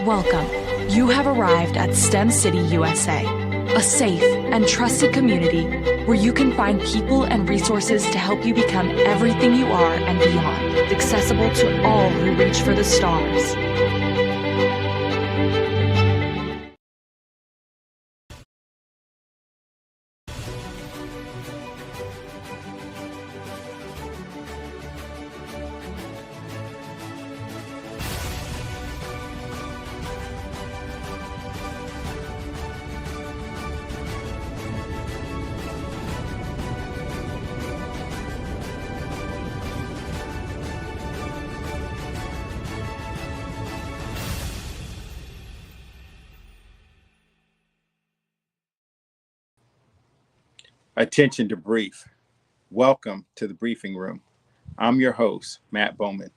Welcome. You have arrived at STEM City, USA, a safe and trusted community where you can find people and resources to help you become everything you are and beyond, accessible to all who reach for the stars. Attention to brief. Welcome to the briefing room. I'm your host, Matt Bowman.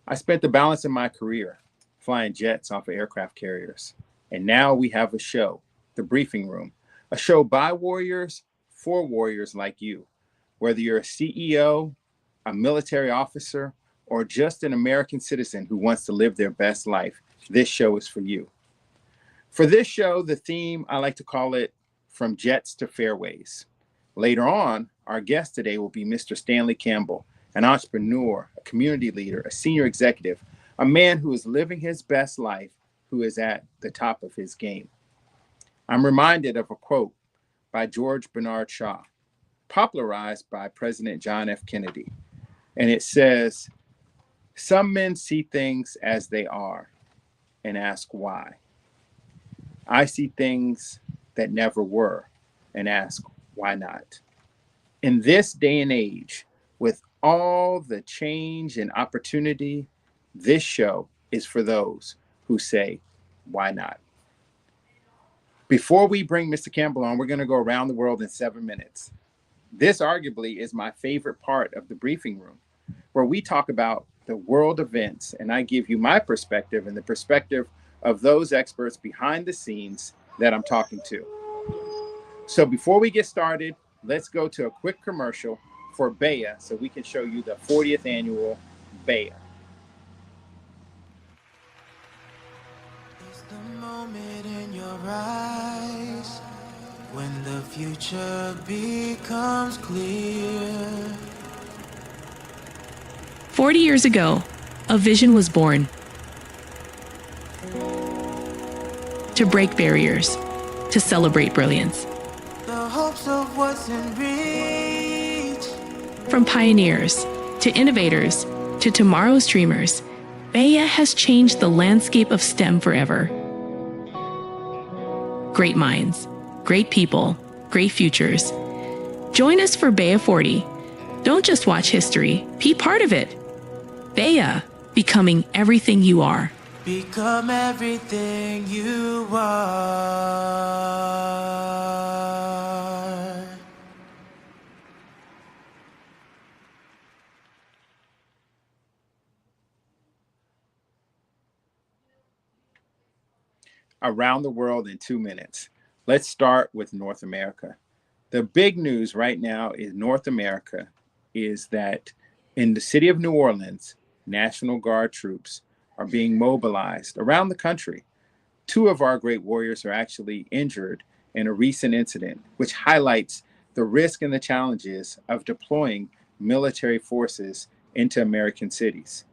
I spent the balance of my career flying jets off of aircraft carriers. And now we have a show, the briefing room, a show by warriors for warriors like you. Whether you're a CEO, a military officer, or just an American citizen who wants to live their best life, this show is for you. For this show, the theme, I like to call it From Jets to Fairways. Later on, our guest today will be Mr. Stanley Campbell, an entrepreneur, a community leader, a senior executive, a man who is living his best life, who is at the top of his game. I'm reminded of a quote by George Bernard Shaw, popularized by President John F. Kennedy. And it says, "Some men see things as they are and ask why. I see things that never were and ask why not." In this day and age, with all the change and opportunity, this show is for those who say, why not? Before we bring Mr. Campbell on, we're going to go around the world in 7 minutes. This arguably is my favorite part of the briefing room, where we talk about the world events and I give you my perspective and the perspective of those experts behind the scenes that I'm talking to. So before we get started, let's go to a quick commercial for Baya so we can show you the 40th annual Baya. It's the moment in your eyes when the future becomes clear. 40 years ago, a vision was born. To break barriers, to celebrate brilliance. The hopes of what's in reach. From pioneers to innovators to tomorrow's dreamers, Baya has changed the landscape of STEM forever. Great minds, great people, great futures. Join us for Baya 40. Don't just watch history, be part of it. Baya, becoming everything you are. Become everything you are. Around the world in 2 minutes. Let's start with North America. The big news right now in North America is that in the city of New Orleans, National Guard troops are being mobilized around the country. 2 of our great warriors are actually injured in a recent incident, which highlights the risk and the challenges of deploying military forces into American cities.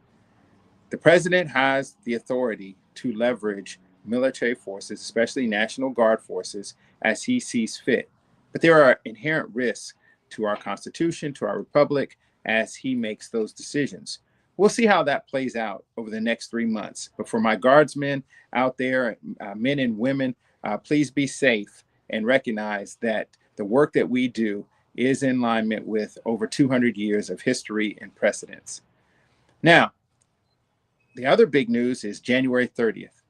The president has the authority to leverage military forces, especially National Guard forces, as he sees fit. But there are inherent risks to our Constitution, to our Republic, as he makes those decisions. We'll see how that plays out over the next 3 months. But for my guardsmen out there, men and women, please be safe and recognize that the work that we do is in alignment with over 200 years of history and precedents. Now, the other big news is January 30th.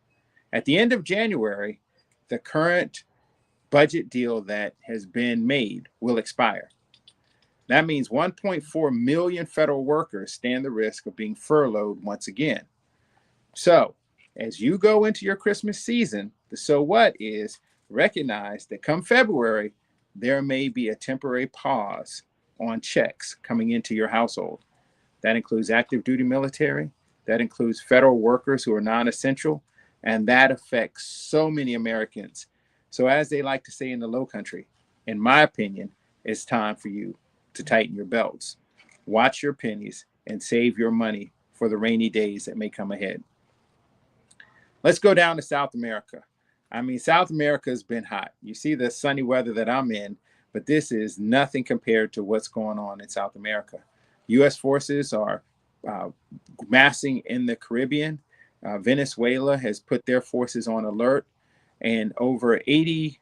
At the end of January, the current budget deal that has been made will expire. That means 1.4 million federal workers stand the risk of being furloughed once again. So as you go into your Christmas season, the so what is recognize that come February, there may be a temporary pause on checks coming into your household. That includes active duty military. That includes federal workers who are non-essential. And that affects so many Americans. So as they like to say in the low country, in my opinion, it's time for you to tighten your belts, watch your pennies, and save your money for the rainy days that may come ahead. Let's go down to South America. I mean, South America has been hot. You see the sunny weather that I'm in, but this is nothing compared to what's going on in South America. U.S. forces are massing in the Caribbean. Venezuela has put their forces on alert, and over 80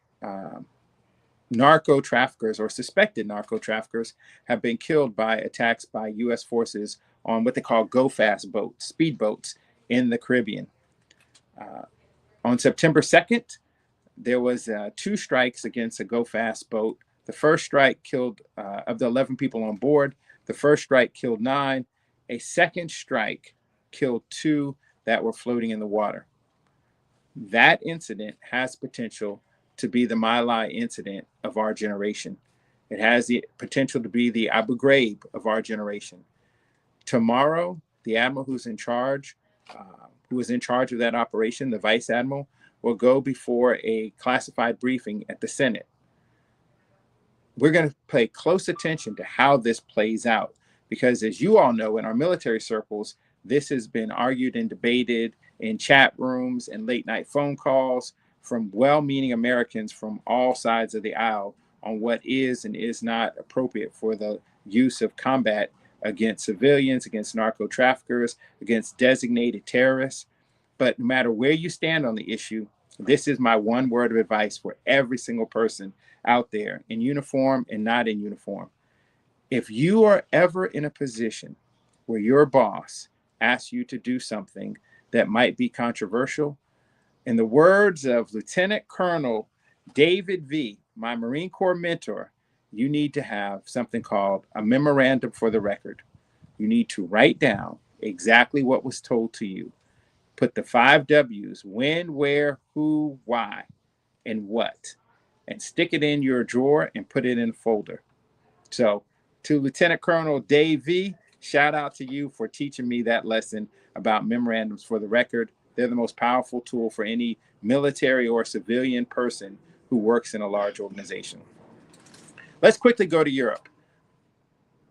narco traffickers or suspected narco traffickers have been killed by attacks by U.S. forces on what they call go-fast boats, speedboats in the Caribbean. On September 2nd, there was 2 strikes against a go-fast boat. The first strike killed, of the 11 people on board, the first strike killed 9. A second strike killed 2 that were floating in the water. That incident has potential to be the My Lai incident of our generation. It has the potential to be the Abu Ghraib of our generation. Tomorrow, the admiral who is in charge of that operation, the vice admiral, will go before a classified briefing at the Senate. We're going to pay close attention to how this plays out, because as you all know, in our military circles, this has been argued and debated in chat rooms and late night phone calls from well-meaning Americans from all sides of the aisle on what is and is not appropriate for the use of combat against civilians, against narco traffickers, against designated terrorists. But no matter where you stand on the issue, this is my one word of advice for every single person out there, in uniform and not in uniform. If you are ever in a position where your boss asks you to do something that might be controversial, in the words of Lieutenant Colonel David V., my Marine Corps mentor, you need to have something called a memorandum for the record. You need to write down exactly what was told to you. Put the 5 W's: when, where, who, why, and what, and stick it in your drawer and put it in a folder. So to Lieutenant Colonel Dave V., shout out to you for teaching me that lesson about memorandums for the record. They're the most powerful tool for any military or civilian person who works in a large organization. Let's quickly go to Europe.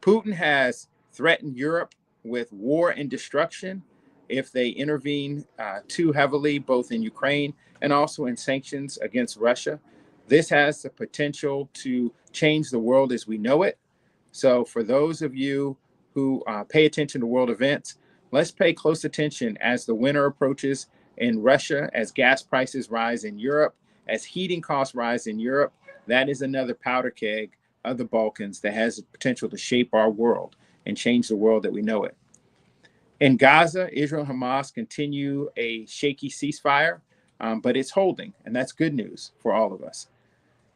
Putin has threatened Europe with war and destruction if they intervene too heavily, both in Ukraine and also in sanctions against Russia. This has the potential to change the world as we know it. So for those of you who pay attention to world events, let's pay close attention as the winter approaches in Russia, as gas prices rise in Europe, as heating costs rise in Europe. That is another powder keg of the Balkans that has the potential to shape our world and change the world that we know it. In Gaza, Israel and Hamas continue a shaky ceasefire, but it's holding, and that's good news for all of us.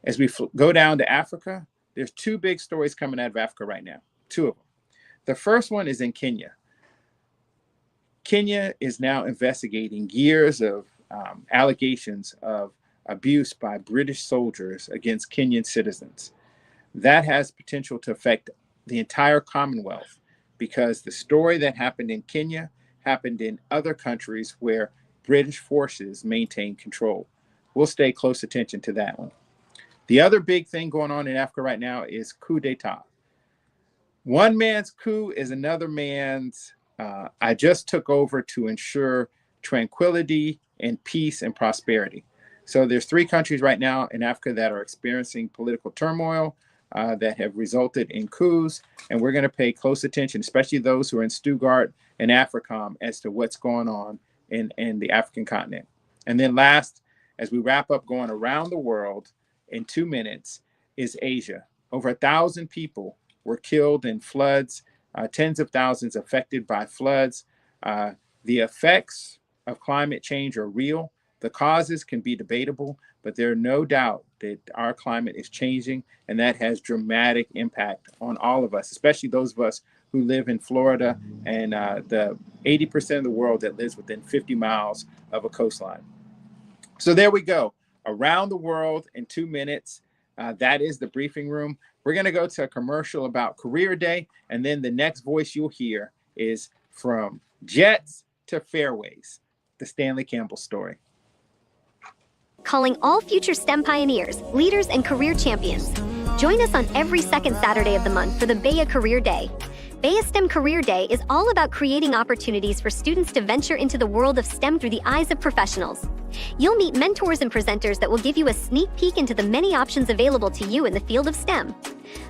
As we go down to Africa, there's 2 big stories coming out of Africa right now, 2 of them. The first one is in Kenya. Kenya is now investigating years of allegations of abuse by British soldiers against Kenyan citizens. That has potential to affect the entire Commonwealth, because the story that happened in Kenya happened in other countries where British forces maintain control. We'll stay close attention to that one. The other big thing going on in Africa right now is coup d'etat. One man's coup is another man's. I just took over to ensure tranquility and peace and prosperity. So there's 3 countries right now in Africa that are experiencing political turmoil that have resulted in coups. And we're going to pay close attention, especially those who are in Stuttgart and AFRICOM, as to what's going on in the African continent. And then last, as we wrap up going around the world in 2 minutes, is Asia. Over 1,000 people were killed in floods, tens of thousands affected by floods. The effects of climate change are real. The causes can be debatable, but there's no doubt that our climate is changing, and that has dramatic impact on all of us, especially those of us who live in Florida and the 80% of the world that lives within 50 miles of a coastline. So there we go. Around the world in 2 minutes. That is the briefing room. We're going to go to a commercial about Career Day, and then the next voice you'll hear is from Jets to Fairways. the Stanley Campbell story. Calling all future STEM pioneers, leaders, and career champions. Join us on every second Saturday of the month for the BEA Career Day. BEA STEM Career Day is all about creating opportunities for students to venture into the world of STEM through the eyes of professionals. You'll meet mentors and presenters that will give you a sneak peek into the many options available to you in the field of STEM.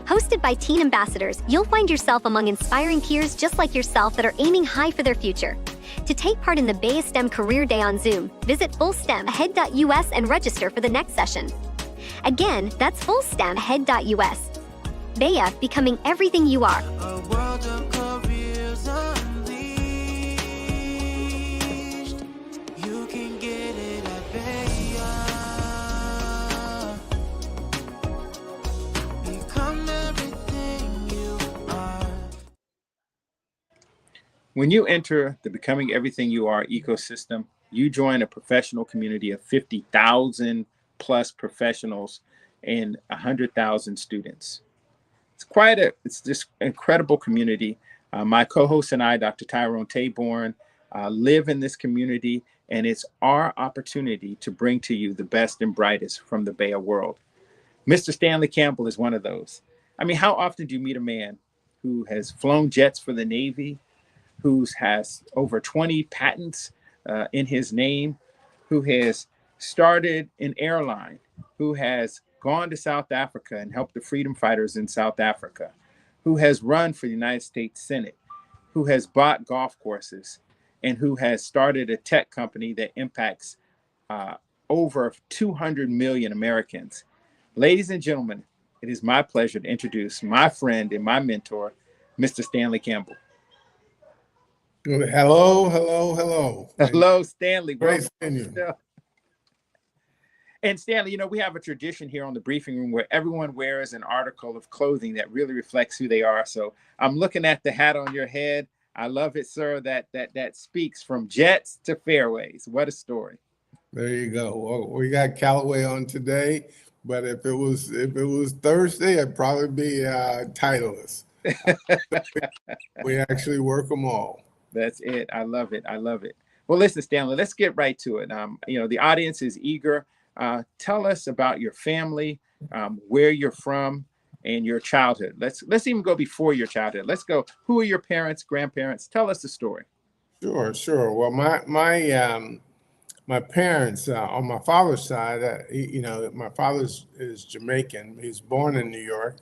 Hosted by teen ambassadors, you'll find yourself among inspiring peers just like yourself that are aiming high for their future. To take part in the BEA STEM Career Day on Zoom, visit fullstemahead.us and register for the next session. Again, that's fullstemahead.us. BEA, becoming everything you are. A world of careers unleashed. You can get it at Bayer. Become everything you are. When you enter the Becoming Everything You Are ecosystem, you join a professional community of 50,000 plus professionals and 100,000 students. It's this incredible community. My co-host and I, Dr. Tyrone Taborn, live in this community, and it's our opportunity to bring to you the best and brightest from the BEA world. Mr. Stanley Campbell is one of those. I mean, how often do you meet a man who has flown jets for the Navy, who has over 20 patents in his name, who has started an airline, who has gone to South Africa and helped the freedom fighters in South Africa, who has run for the United States Senate, who has bought golf courses, and who has started a tech company that impacts over 200 million Americans. Ladies and gentlemen, it is my pleasure to introduce my friend and my mentor, Mr. Stanley Campbell. Hello, hello, hello. Hello, Stanley. Great seeing you. And Stanley, you know, we have a tradition here on the briefing room where everyone wears an article of clothing that really reflects who they are. So I'm looking at the hat on your head. I love it, sir. That speaks from jets to fairways. What a story. There you go. Well, we got Callaway on today, but if it was Thursday, it'd probably be Titleist. We actually work them all. That's it. I love it. I love it. Well, listen, Stanley, let's get right to it. You know, the audience is eager. Tell us about your family, where you're from, and your childhood. Let's even go before your childhood. Let's go. Who are your parents, grandparents? Tell us the story. Sure. Well, my parents on my father's side, my father is Jamaican. He's born in New York.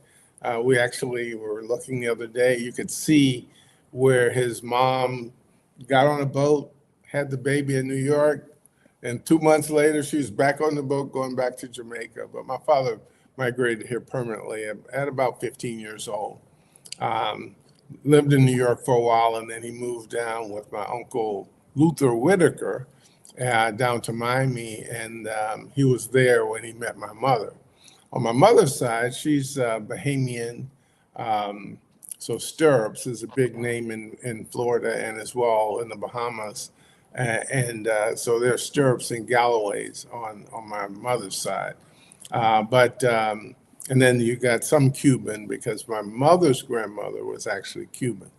We actually were looking the other day. You could see where his mom got on a boat, had the baby in New York, and 2 months later, she was back on the boat going back to Jamaica. But my father migrated here permanently at about 15 years old. Lived in New York for a while, and then he moved down with my uncle Luther Whitaker down to Miami, and he was there when he met my mother. On my mother's side, she's Bahamian, so Stirrups is a big name in Florida and as well in the Bahamas. So there's Stirrups and Galloways on my mother's side. And then you got some Cuban because my mother's grandmother was actually Cuban.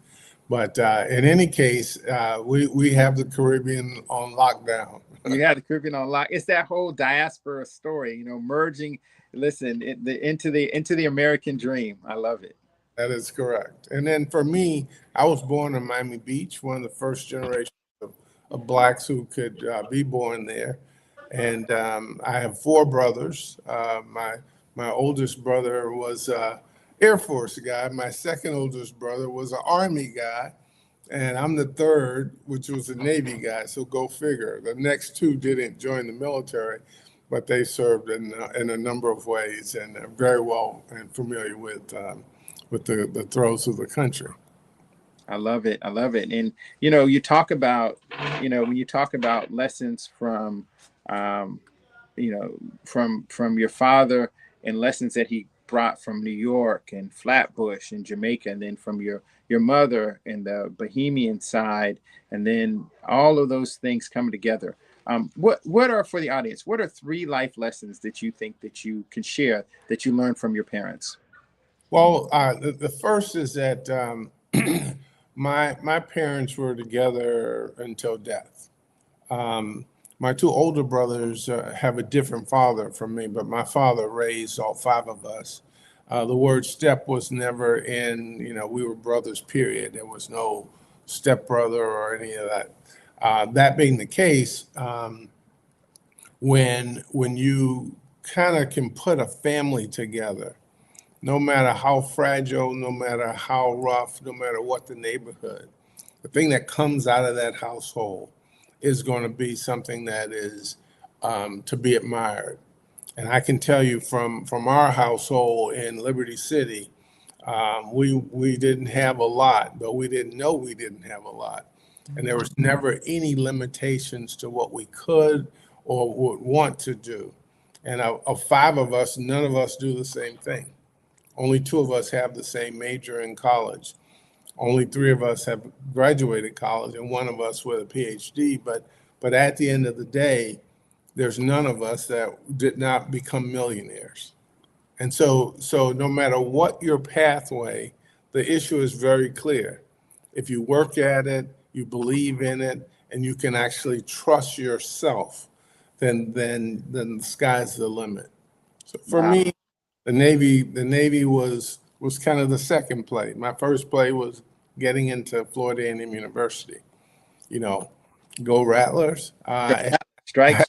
But in any case, we have the Caribbean on lockdown. You have the Caribbean on lock. It's that whole diaspora story, you know, merging, into the American dream. I love it. That is correct. And then for me, I was born in Miami Beach, one of the first generations of Blacks who could be born there. And I have four brothers. My oldest brother was an Air Force guy. My second oldest brother was an Army guy. And I'm the third, which was a Navy guy. So go figure. The next two didn't join the military, but they served in a number of ways and are very well and familiar with the throes of the country. I love it. I love it. And, you know, you talk about, when you talk about lessons from, from your father and lessons that he brought from New York and Flatbush and Jamaica, and then from your mother and the Bahamian side, and then all of those things coming together. What are, for the audience, what are 3 life lessons that you think that you can share that you learned from your parents? Well, the first is that my parents were together until death. My two older brothers have a different father from me, but my father raised all five of us. The word step was never in, we were brothers, period. There was no stepbrother or any of that. That being the case, when you kind of can put a family together, no matter how fragile, no matter how rough, no matter what the neighborhood, the thing that comes out of that household is going to be something that is to be admired. And I can tell you from our household in Liberty City, we didn't have a lot, but we didn't know we didn't have a lot. And there was never any limitations to what we could or would want to do. And of five of us, none of us do the same thing. Only two of us have the same major in college. Only three of us have graduated college, and one of us with a PhD. But at the end of the day, there's none of us that did not become millionaires. And so no matter what your pathway, the issue is very clear. If you work at it, you believe in it, and you can actually trust yourself, then the sky's the limit. So for me, the Navy was kind of the second play. My first play was getting into Florida A&M University. Go Rattlers. Strike.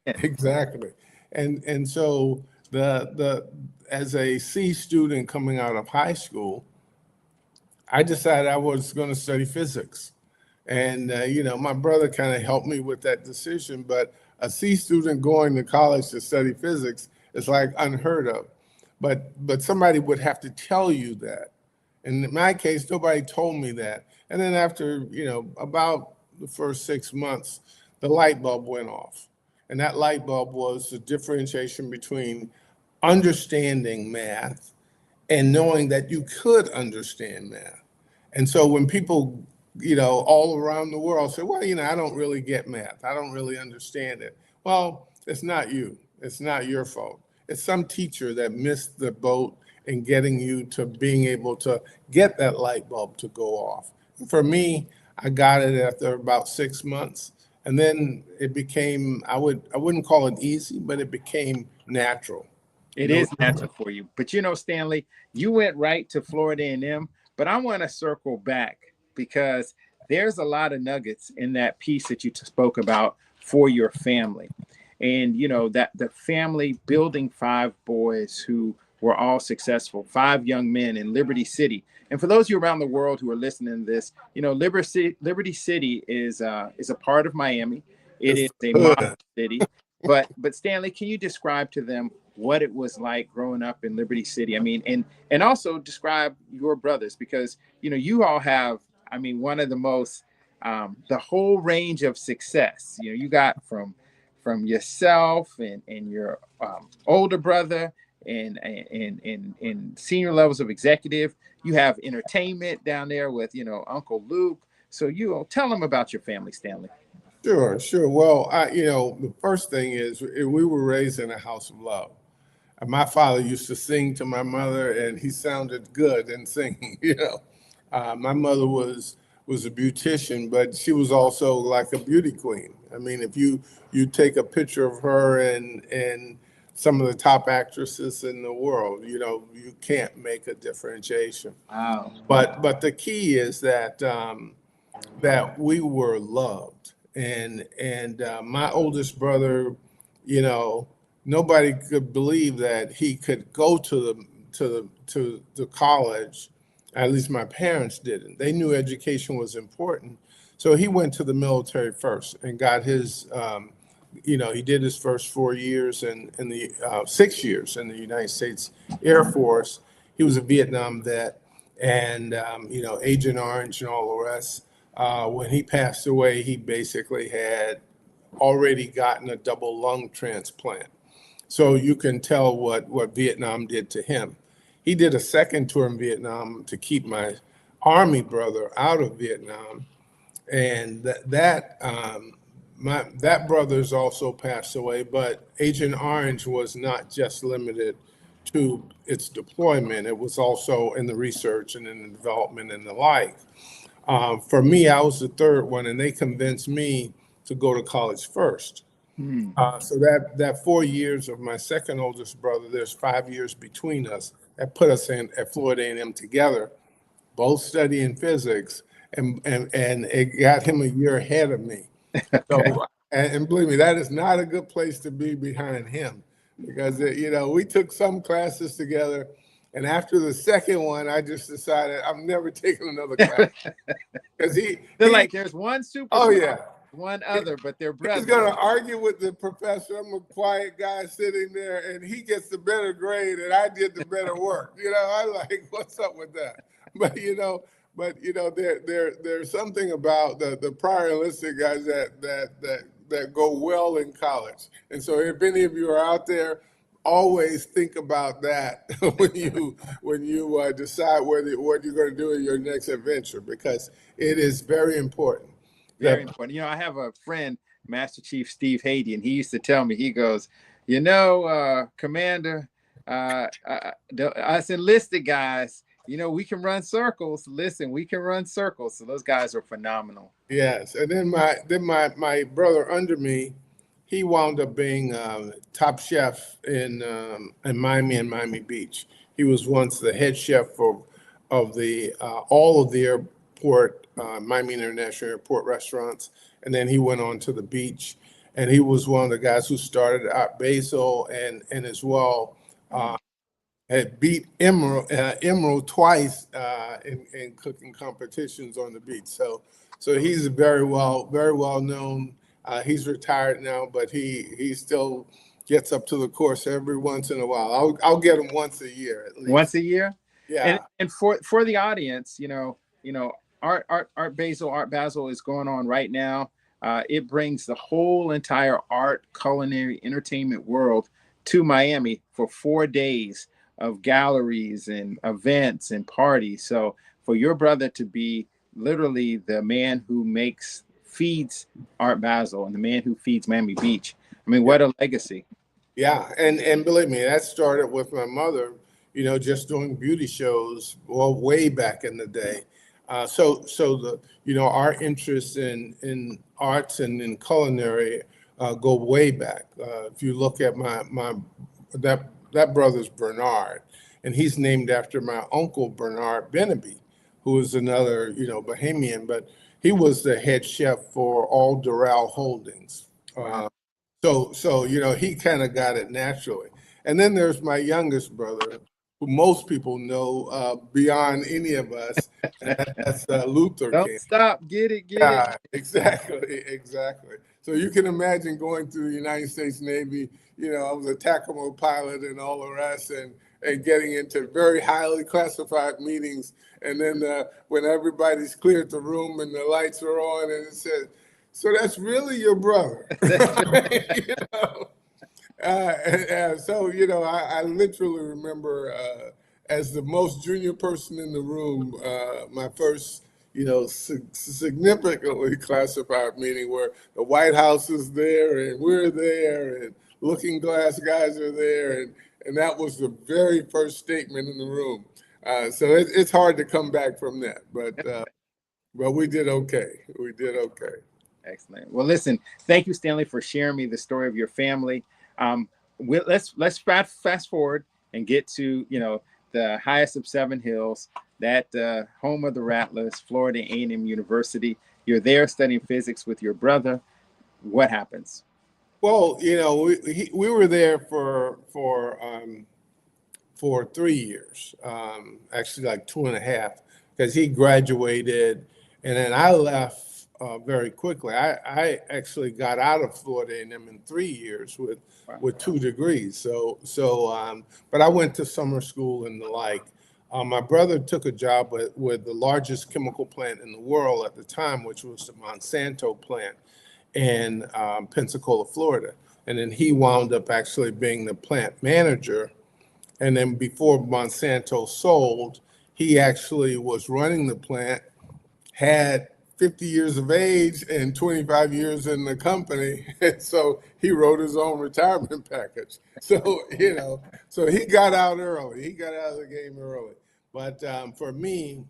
Exactly. And so the as a C student coming out of high school, I decided I was going to study physics. And my brother kind of helped me with that decision, but a C student going to college to study physics is like unheard of. But somebody would have to tell you that. And in my case, nobody told me that. And then after, about the first 6 months, the light bulb went off. And that light bulb was the differentiation between understanding math and knowing that you could understand math. And so when people, all around the world say, well, I don't really get math. I don't really understand it. Well, it's not you. It's not your fault. It's some teacher that missed the boat in getting you to being able to get that light bulb to go off. For me, I got it after about 6 months. And then it became, I wouldn't call it easy, but it became natural. It is natural for you. But Stanley, you went right to Florida A&M, but I want to circle back because there's a lot of nuggets in that piece that you spoke about for your family. And, that the family building five boys who were all successful, five young men in Liberty City. And for those of you around the world who are listening to this, Liberty City is a part of Miami. It is a modern city. But Stanley, can you describe to them what it was like growing up in Liberty City? I mean, and also describe your brothers, because, you all have, one of the most, the whole range of success, you got from yourself and your older brother and senior levels of executive. You have entertainment down there with, Uncle Luke. So, tell them about your family, Stanley. Sure. Well, the first thing is we were raised in a house of love. And my father used to sing to my mother, and he sounded good in singing. My mother was a beautician, but she was also like a beauty queen. If you take a picture of her and some of the top actresses in the world, you can't make a differentiation. Wow. But the key is that that we were loved, and my oldest brother, nobody could believe that he could go to the college. At least my parents didn't. They knew education was important. So he went to the military first and got his, he did his first 4 years in the 6 years in the United States Air Force. He was a Vietnam vet and, Agent Orange and all the rest. When he passed away, he basically had already gotten a double lung transplant. So you can tell what Vietnam did to him. He did a second tour in Vietnam to keep my Army brother out of Vietnam. And that brother's also passed away, but Agent Orange was not just limited to its deployment. It was also in the research and in the development and the like. For me, I was the third one, and they convinced me to go to college first. Hmm. So that 4 years of my second oldest brother, there's 5 years between us, that put us in at Florida A&M together, both studying physics, and it got him a year ahead of me. Okay. So, and believe me, that is not a good place to be behind him, because we took some classes together, and after the second one, I just decided I'm never taking another class because They're like, there's one oh superstar, yeah, one other, but they're he's brothers. gonna argue with the professor. I'm a quiet guy sitting there, and he gets the better grade, and I did the better work. I like, what's up with that? But there's something about the prior enlisted guys that go well in college. And so, if any of you are out there, always think about that when you decide what you're going to do in your next adventure, because it is very important. Very important. I have a friend, Master Chief Steve Haiti, and he used to tell me, he goes, Commander, us enlisted guys, we can run circles. Listen, we can run circles. So those guys are phenomenal. Yes. And then my brother under me, he wound up being top chef in Miami and Miami Beach. He was once the head chef of the all of the airport, Miami International Airport restaurants. And then he went on to the beach, and he was one of the guys who started Art Basel and as well had beat Emerald twice in cooking competitions on the beach. So he's very well known. He's retired now, but he still gets up to the course every once in a while. I'll get him once a year at least. Once a year? Yeah. And for the audience, Art Basel is going on right now. It brings the whole entire art, culinary, entertainment world to Miami for 4 days of galleries and events and parties. So for your brother to be literally the man who feeds Art Basel and the man who feeds Miami Beach, I mean, what a legacy. Yeah, and believe me, that started with my mother, just doing beauty shows, well, way back in the day. So our interests in arts and in culinary go way back. If you look at that brother's Bernard, and he's named after my uncle Bernard Benaby, who is another Bahamian, but he was the head chef for all Doral Holdings. So he kind of got it naturally. And then there's my youngest brother, who most people know beyond any of us. And that's Luther. Don't stop, get it. Exactly. So you can imagine going through the United States Navy. I was a TACOMO pilot and all the rest, and getting into very highly classified meetings. And then when everybody's cleared the room and the lights are on, and it says, "So that's really your brother." I literally remember as the most junior person in the room, my first, significantly classified meeting where the White House is there and we're there and Looking Glass guys are there, and that was the very first statement in the room. So it's hard to come back from that, but we did okay. Excellent. Well, listen, thank you, Stanley, for sharing me the story of your family. Let's fast forward and get to the highest of 7 hills, that home of the Rattlers, Florida A&M University. You're there studying physics with your brother. What happens? Well, we were there for 3 years, actually like 2.5, because he graduated, and then I left very quickly. I actually got out of Florida A&M in 3 years with 2 degrees. But I went to summer school and the like. My brother took a job with the largest chemical plant in the world at the time, which was the Monsanto plant in Pensacola, Florida. And then he wound up actually being the plant manager. And then before Monsanto sold, he actually was running the plant, had 50 years of age and 25 years in the company. And so he wrote his own retirement package. So, so he got out early. He got out of the game early. But for me,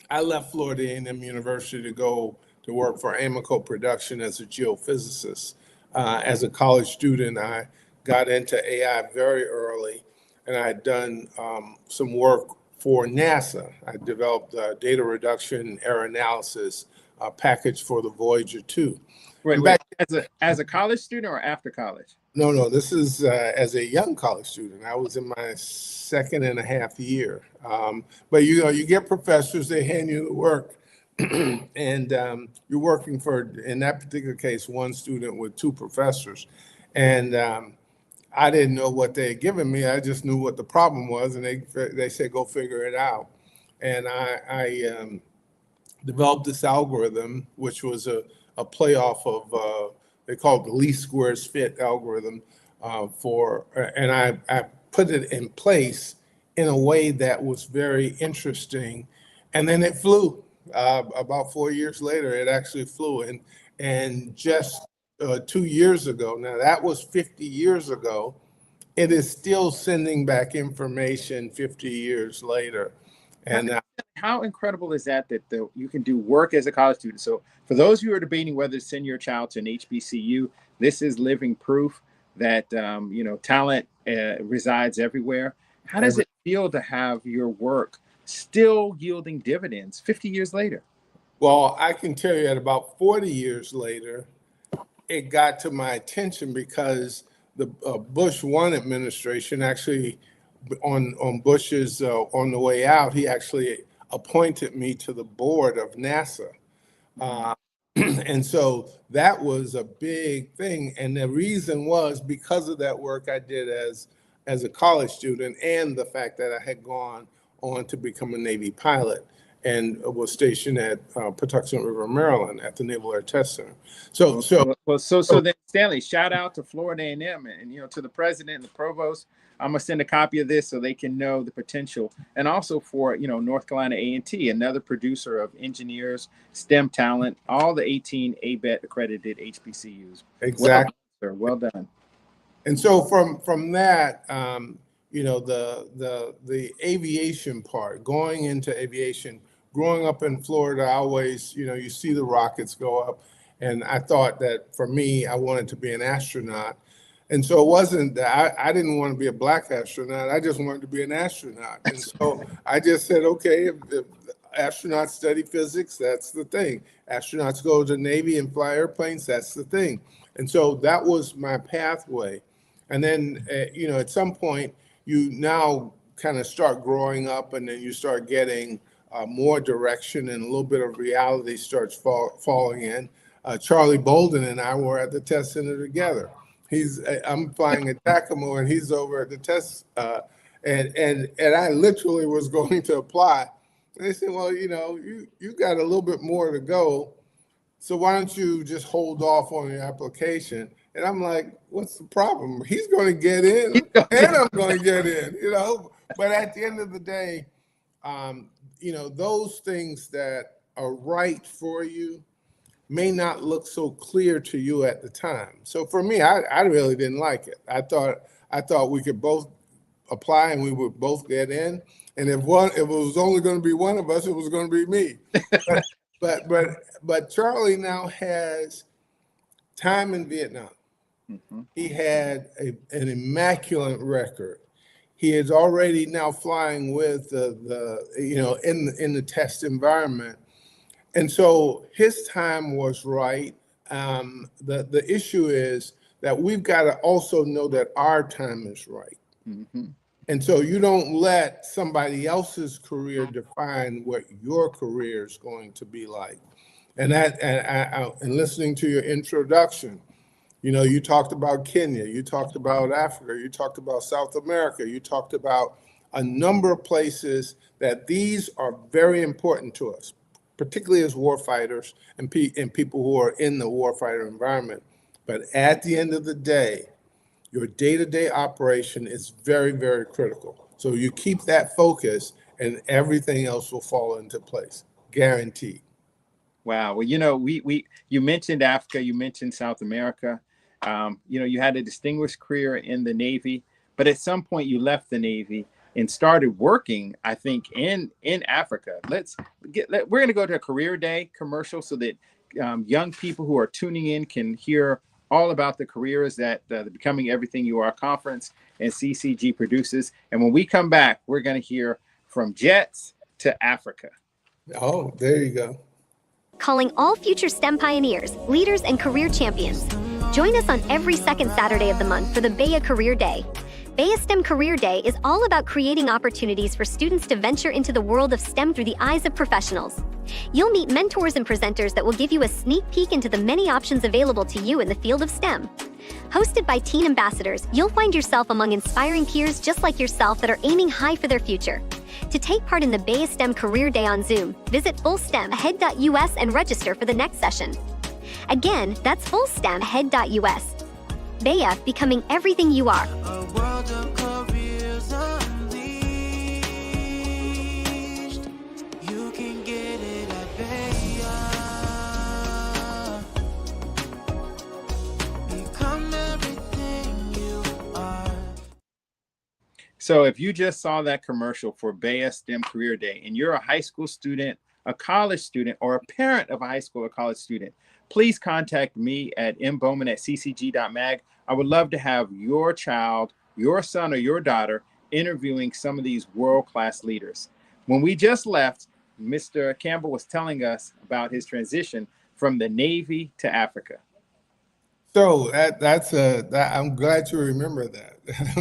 I left Florida A&M University to go to work for Amoco Production as a geophysicist. As a college student, I got into AI very early, and I had done some work for NASA. I developed data reduction and error analysis package for the Voyager 2. Wait, as a college student or after college? No, this is as a young college student. I was in my second and a half year. But you get professors, they hand you the work, and you're working for, in that particular case, one student with two professors. And I didn't know what they had given me. I just knew what the problem was, and they said, go figure it out. And I developed this algorithm, which was a playoff of, they call it the least squares fit algorithm and I put it in place in a way that was very interesting. And then it flew. About 4 years later, it actually flew. And just 2 years ago, now that was 50 years ago, it is still sending back information 50 years later. And how incredible is that you can do work as a college student? So for those who are debating whether to send your child to an HBCU, this is living proof that talent resides everywhere. How does it feel to have your work still yielding dividends 50 years later? Well, I can tell you that about 40 years later, it got to my attention because the Bush 1 administration actually, on Bush's on the way out, he actually appointed me to the board of NASA. And so that was a big thing. And the reason was because of that work I did as a college student, and the fact that I had gone on to become a Navy pilot and was stationed at Patuxent River, Maryland at the Naval Air Test Center. So then, Stanley, shout out to Florida A&M and to the president and the provost. I'm gonna send a copy of this so they can know the potential, and also for North Carolina A&T, another producer of engineers, STEM talent, all the 18 ABET accredited HBCUs. Exactly, well, sir, well done. And so from that, the aviation part, going into aviation, growing up in Florida, I always, you see the rockets go up. And I thought that for me, I wanted to be an astronaut. And so it wasn't that I didn't want to be a black astronaut. I just wanted to be an astronaut. And so I just said, okay, if astronauts study physics, that's the thing. Astronauts go to the Navy and fly airplanes, that's the thing. And so that was my pathway. And then, at some point, you now kind of start growing up, and then you start getting more direction, and a little bit of reality starts falling in. Charlie Bolden and I were at the test center together. I'm flying at TACAMO, and he's over at the test, and I literally was going to apply. And they said, well, you got a little bit more to go, so why don't you just hold off on your application? And I'm like, what's the problem? He's going to get in, and I'm going to get in, But at the end of the day, those things that are right for you may not look so clear to you at the time. So for me, I really didn't like it. I thought we could both apply and we would both get in. And if it was only going to be one of us, it was going to be me. But Charlie now has time in Vietnam. Mm-hmm. He had an immaculate record. He is already now flying with in the test environment. And so his time was right. The issue is that we've got to also know that our time is right. Mm-hmm. And so you don't let somebody else's career define what your career is going to be like. And listening to your introduction, you talked about Kenya, you talked about Africa, you talked about South America, you talked about a number of places that these are very important to us, particularly as warfighters and people who are in the warfighter environment. But at the end of the day, your day-to-day operation is very, very critical. So you keep that focus and everything else will fall into place, guaranteed. Wow. Well, you mentioned Africa, you mentioned South America. You had a distinguished career in the Navy, but at some point you left the Navy and started working, I think, in Africa. We're going to go to a career day commercial so that young people who are tuning in can hear all about the careers that the Becoming Everything You Are conference and CCG produces. And when we come back, we're going to hear from Jets to Africa. Oh, there you go. Calling all future STEM pioneers, leaders, and career champions. Join us on every second Saturday of the month for the BEA Career Day. BEA STEM Career Day is all about creating opportunities for students to venture into the world of STEM through the eyes of professionals. You'll meet mentors and presenters that will give you a sneak peek into the many options available to you in the field of STEM. Hosted by teen ambassadors, you'll find yourself among inspiring peers just like yourself that are aiming high for their future. To take part in the BEA STEM Career Day on Zoom, visit fullstemahead.us and register for the next session. Again, that's fullstemahead.us. BEA, becoming everything you are. A world of careers unleashed. You can get it at BEA. Become everything you are. So if you just saw that commercial for BEA STEM Career Day and you're a high school student, a college student, or a parent of a high school or college student, please contact me at mbowman@ccg.mag. I would love to have your child, your son, or your daughter interviewing some of these world-class leaders. When we just left, Mr. Campbell was telling us about his transition from the Navy to Africa. So I'm glad you remember that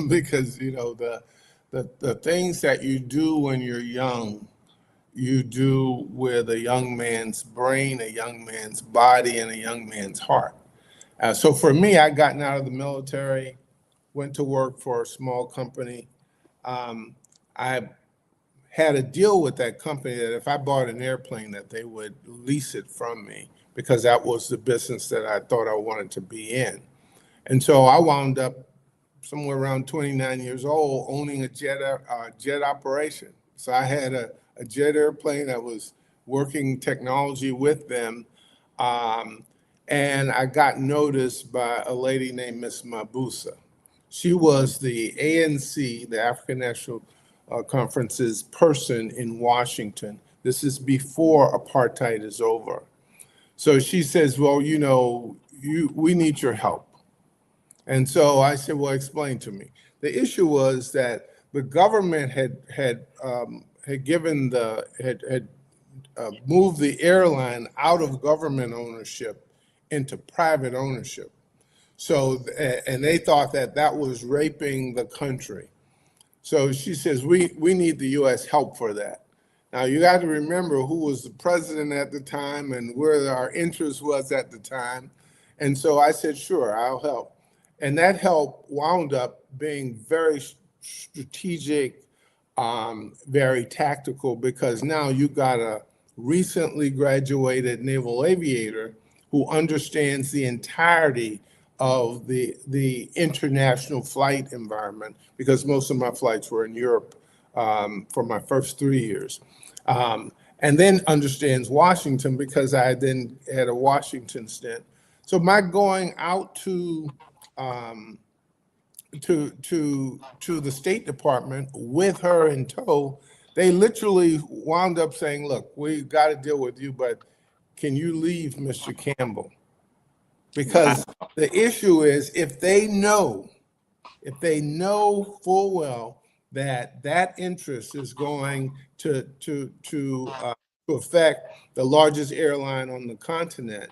because the things that you do when you're young, you do with a young man's brain, a young man's body, and a young man's heart. So for me, I gotten out of the military, went to work for a small company. I had a deal with that company that if I bought an airplane, that they would lease it from me because that was the business that I thought I wanted to be in. And so I wound up somewhere around 29 years old owning a jet operation. So I had a jet airplane that was working technology with them. And I got noticed by a lady named Miss Mabusa. She was the ANC, the African National Conference's person in Washington. This is before apartheid is over. So she says, well, we need your help. And so I said, well, explain to me. The issue was that the government had moved the airline out of government ownership into private ownership. So, and they thought that was raping the country. So she says, we need the U.S. help for that. Now you got to remember who was the president at the time and where our interest was at the time. And so I said, sure, I'll help. And that help wound up being very strategic, very tactical, because now you got a recently graduated naval aviator who understands the entirety of the international flight environment, because most of my flights were in Europe for my first 3 years. And then understands Washington because I then had a Washington stint. So my going out to the State Department with her in tow, they literally wound up saying, look, we got to deal with you, but can you leave Mr. Campbell? Because the issue is if they know full well that interest is going to affect the largest airline on the continent,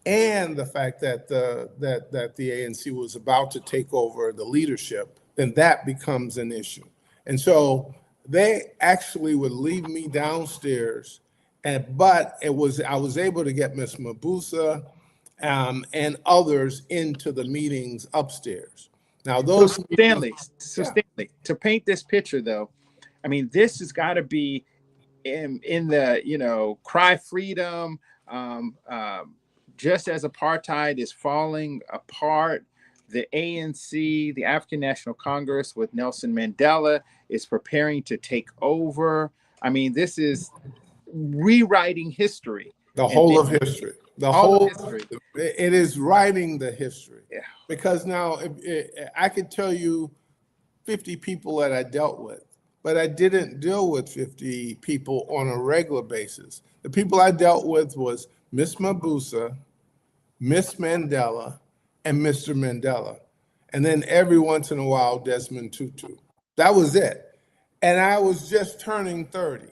and the fact that the ANC was about to take over the leadership, then that becomes an issue. And so they actually would leave me downstairs, but I was able to get Miss Mabusa and others into the meetings upstairs. Now those Stanley, to paint this picture though, I mean, this has got to be in the, cry freedom, just as apartheid is falling apart, the ANC, the African National Congress with Nelson Mandela, is preparing to take over. I mean, this is rewriting history. The whole of history. The whole history. It is writing the history. Yeah. Because now I could tell you 50 people that I dealt with, but I didn't deal with 50 people on a regular basis. The people I dealt with was Miss Mabusa, Miss Mandela, and Mr. Mandela. And then every once in a while, Desmond Tutu. That was it. And I was just turning 30.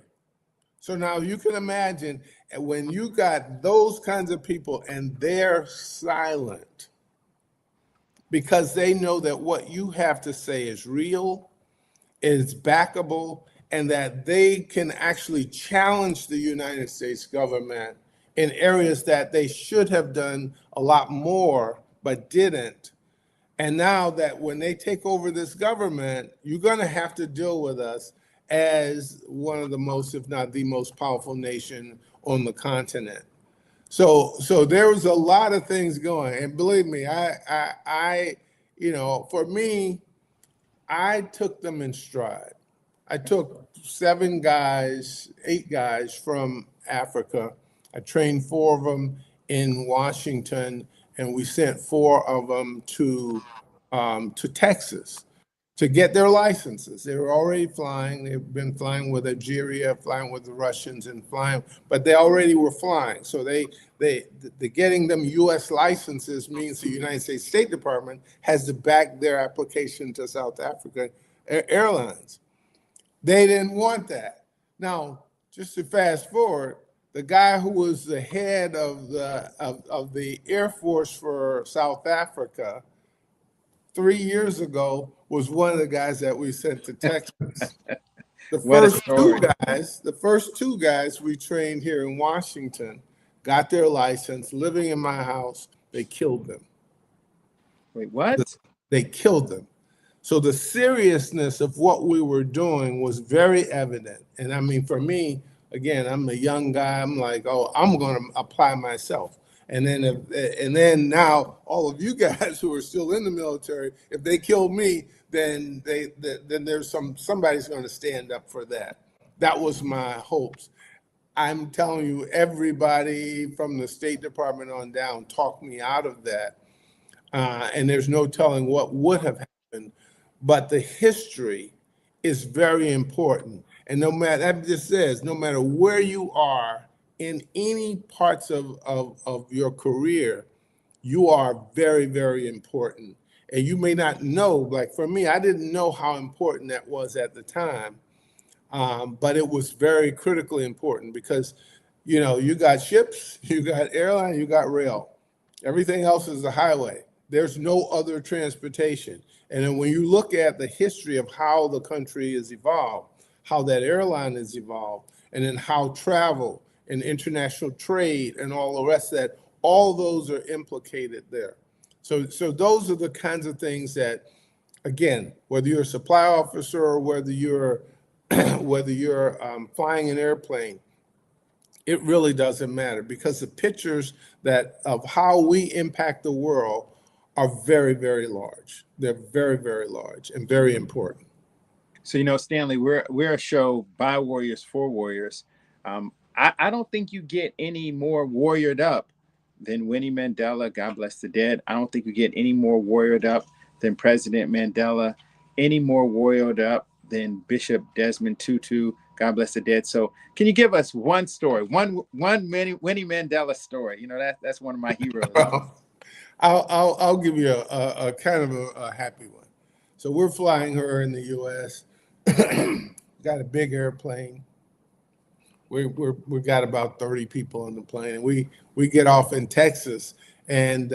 So now you can imagine when you got those kinds of people and they're silent because they know that what you have to say is real, is backable, and that they can actually challenge the United States government in areas that they should have done a lot more but didn't. And now that when they take over this government, you're going to have to deal with us as one of the most, if not the most powerful nation on the continent. So there was a lot of things going, and believe me, for me, I took them in stride. I took 8 guys from Africa. I trained 4 of them in Washington, and we sent 4 of them to Texas to get their licenses. They were already flying. They've been flying with Algeria, flying with the Russians, and flying, but they already were flying. So the getting them U.S. licenses means the United States State Department has to back their application to South Africa Airlines. They didn't want that. Now, just to fast forward, the guy who was the head of the Air Force for South Africa 3 years ago was one of the guys that we sent to Texas. The first two guys we trained here in Washington got their license, living in my house. They killed them. Wait, what? They killed them. So the seriousness of what we were doing was very evident. And I mean, for me, again, I'm a young guy. I'm like, oh, I'm going to apply myself. And then now all of you guys who are still in the military, if they kill me, then there's somebody's going to stand up for that. That was my hopes. I'm telling you, everybody from the State Department on down talked me out of that. And there's no telling what would have happened. But the history is very important. And that just says, no matter where you are in any parts of your career, you are very, very important. And you may not know, like for me, I didn't know how important that was at the time, but it was very critically important because, you got ships, you got airline, you got rail. Everything else is a highway. There's no other transportation. And then when you look at the history of how the country has evolved, how that airline has evolved, and then how travel and international trade and all the rest of that, all those are implicated there. So those are the kinds of things that, again, whether you're a supply officer or whether you're flying an airplane, it really doesn't matter because the pictures of how we impact the world are very, very large. They're very, very large and very important. So, Stanley, we're a show by Warriors for Warriors. I don't think you get any more warriored up than Winnie Mandela, God bless the dead. I don't think you get any more warriored up than President Mandela, any more warriored up than Bishop Desmond Tutu, God bless the dead. So can you give us one story, one Winnie Mandela story? That's one of my heroes. I'll give you a kind of a happy one. So we're flying her in the U.S. Got a big airplane. We got about 30 people on the plane, and we get off in Texas, and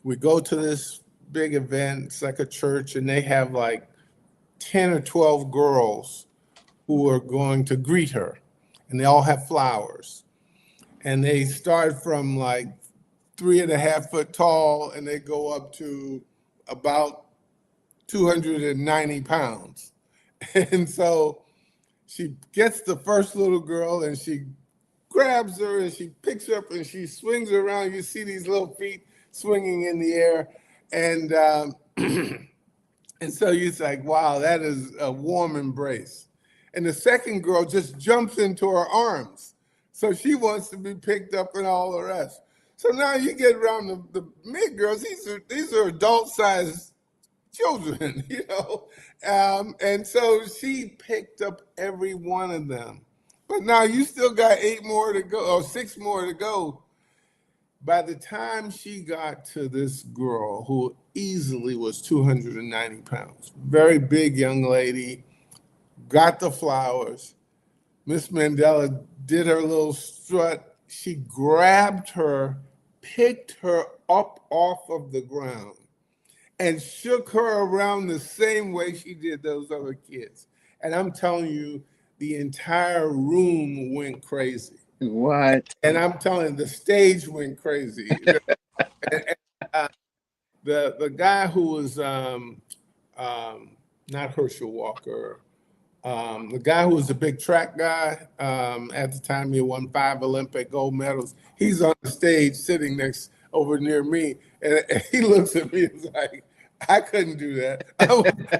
we go to this big event. It's like a church, and they have like 10 or 12 girls who are going to greet her, and they all have flowers, and they start from like 3.5 foot tall, and they go up to about 290 pounds, and so she gets the first little girl and she grabs her and she picks her up and she swings her around. You see these little feet swinging in the air. And and so you're like, wow, that is a warm embrace. And the second girl just jumps into her arms. So she wants to be picked up and all the rest. So now you get around the mid girls. These are adult-sized children, and so she picked up every one of them But now you still got 8 more to go, or 6 more to go. By the time she got to this girl who easily was 290 pounds, very big young lady, got the flowers. Miss Mandela did her little strut. She grabbed her, picked her up off of the ground, and shook her around the same way she did those other kids. And I'm telling you, the entire room went crazy. What? And I'm telling you, the stage went crazy. And, uh, the guy who was not Herschel Walker, the guy who was the big track guy, at the time he won 5 Olympic gold medals. He's on the stage sitting over near me, and he looks at me and is like, I couldn't do that.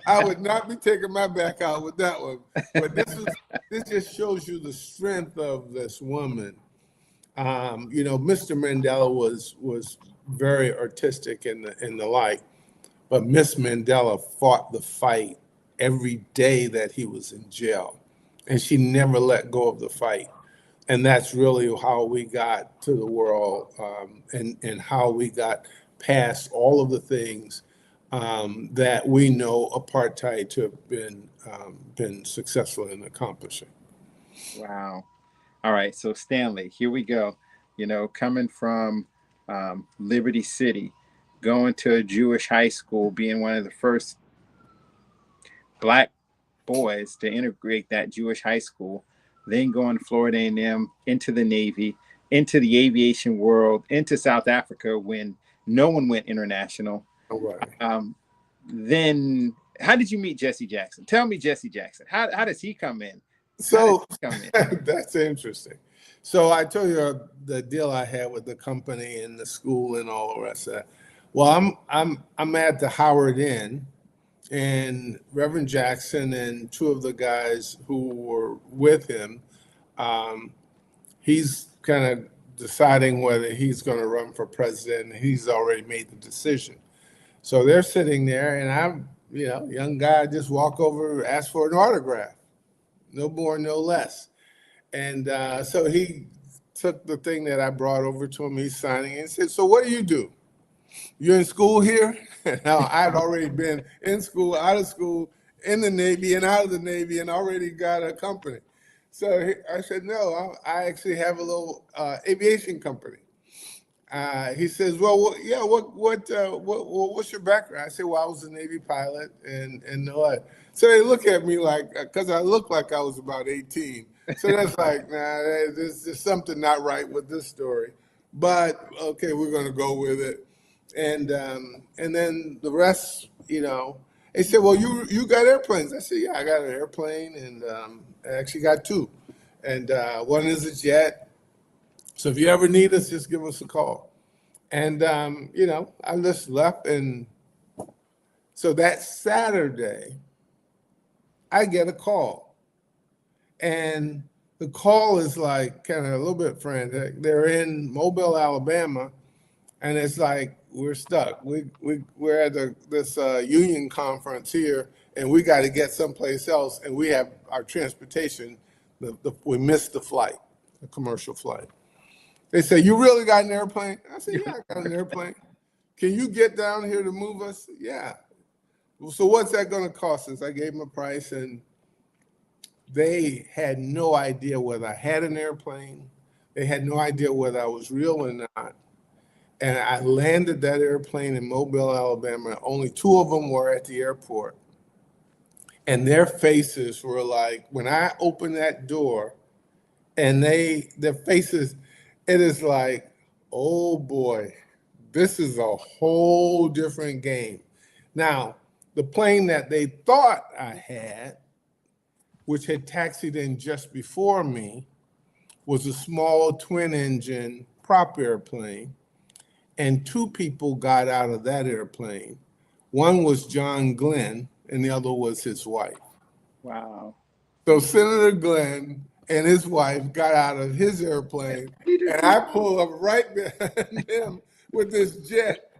I would not be taking my back out with that one. But this just shows you the strength of this woman. Mr. Mandela was very artistic and the like, but Miss Mandela fought the fight every day that he was in jail, and she never let go of the fight. And that's really how we got to the world, and how we got past all of the things that we know apartheid to have been successful in accomplishing. Wow. All right. So Stanley, here we go. Coming from Liberty City, going to a Jewish high school, being one of the first Black boys to integrate that Jewish high school, then going to Florida A&M, into the Navy, into the aviation world, into South Africa when no one went international. All right. Then how did you meet Jesse Jackson? Tell me Jesse Jackson. How does he come in? So that's interesting. So I told you the deal I had with the company and the school and all the rest of that. Well, I'm at the Howard Inn, and Reverend Jackson and 2 of the guys who were with him, he's kind of deciding whether he's going to run for president. He's already made the decision. So they're sitting there, and I'm, young guy, just walk over, ask for an autograph. No more, no less. And so he took the thing that I brought over to him. He's signing and said, "So what do you do? You're in school here?" Now, I'd already been in school, out of school, in the Navy and out of the Navy, and already got a company. So I said, "No, I actually have a little aviation company." He says, "Well, yeah, what's your background?" I said, "Well, I was a Navy pilot and the like." So they look at me like, because I look like I was about 18. So that's like, nah, there's something not right with this story. But okay, we're gonna go with it. And then the rest, they said, "Well, you got airplanes." I said, "Yeah, I got an airplane, and I actually got 2, and one is a jet. So if you ever need us, just give us a call." And I just left, and so that Saturday, I get a call, and the call is like kind of a little bit frantic. They're in Mobile, Alabama, and it's like, we're stuck. We're at this union conference here, and we got to get someplace else, and we have our transportation. We missed the flight, the commercial flight. They say, "You really got an airplane?" I said, "Yeah, I got an airplane." "Can you get down here to move us?" "Yeah." "Well, so what's that going to cost us?" I gave them a price, and they had no idea whether I had an airplane. They had no idea whether I was real or not. And I landed that airplane in Mobile, Alabama. Only 2 of them were at the airport. And their faces were like, when I opened that door, and their faces, it is like, oh boy, this is a whole different game. Now, the plane that they thought I had, which had taxied in just before me, was a small twin-engine prop airplane, and 2 people got out of that airplane. One was John Glenn, and the other was his wife. Wow. So Senator Glenn and his wife got out of his airplane, and I pulled up right behind him with this jet.